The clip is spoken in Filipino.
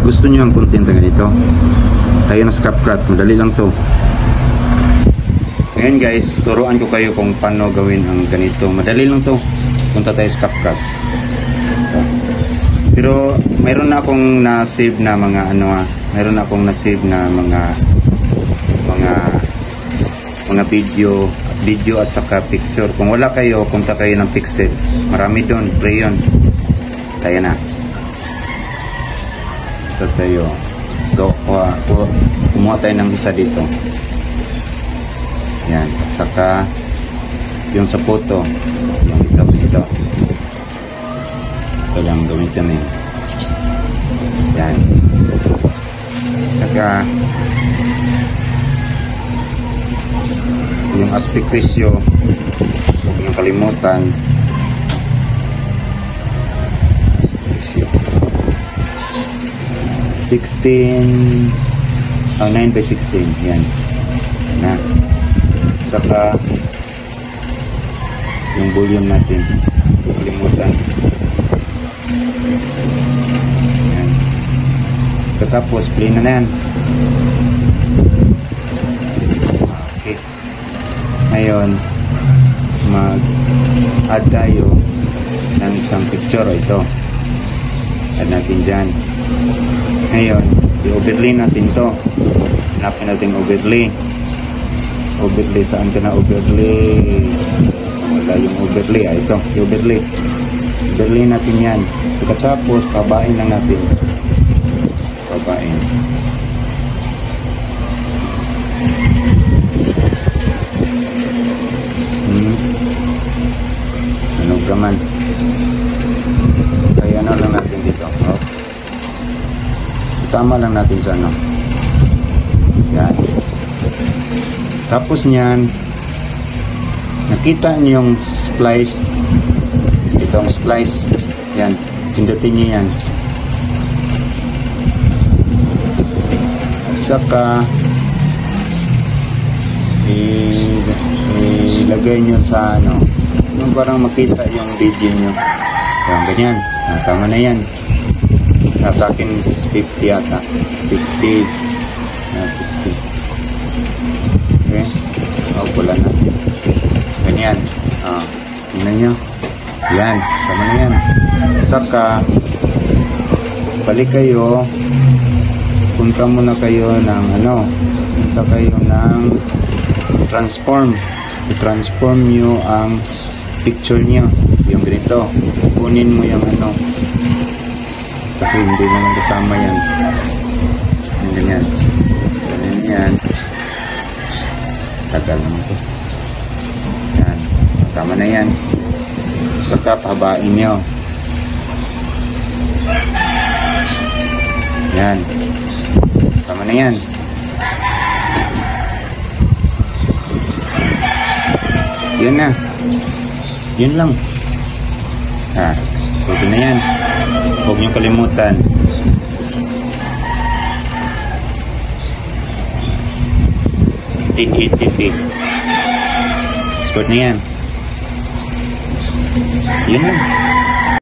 gusto nyo ang content na ganito, tayo na sa CapCut. Madali lang to. Ngayon guys, turuan ko kayo kung paano gawin ang ganito. Madali lang to. Punta tayo sa CapCut. Pero mayroon na akong na-save na mga mayroon na akong na-save na mga video at saka picture. Kung wala kayo, punta kayo ng Pixel. Marami doon, free yun. Tayo na. Ito tayo. Kumuha tayo ng isa dito. Yan. Saka yung sa photo, yung ito. Ito lang gamitin eh. Yan. Saka yung aspect ratio, huwag niyong kalimutan. Aspect ratio 9:16. Yan na. Saka yung volume natin, kalimutan. Yan. Tapos play na yan. Okay. Ngayon mag-add tayo ng isang picture. Ito add natin dyan. Ngayon i-overlay natin to. Hanapin natin overlay. Saan ka na overlay? Wala yung overlay. Ito i-overlay natin yan. Pagkatapos pabain lang natin. Pabain. Sunog naman. Kaya lang natin dito. Tama lang natin sa yan. Tapos niyan, nakita niyo yung splice. Itong splice. Yan. Pindutin niyo yan. Saka ilagay nyo sa yung parang makita yung video nyo. Yan, ganyan. Tama na yan. Nasa akin 50 yata. 50. 50. Okay. Pula na. Ganyan. Tingnan nyo. Yan. Sama na yan. Saka balik kayo. Punta muna kayo ng punta kayo ng transform. I-transform nyo ang picture nyo. Yung ganito. Kunin mo yung kasi hindi naman kasama yan. Ganyan. Ganyan. Tagal naman ito. Yan. Tama na yan. Saka pahabain nyo. Yan. Tama na yan. Yun na. Yun lang. Pwede na yan. Huwag niyong kalimutan. TTTP. Score na yan. Yun lang.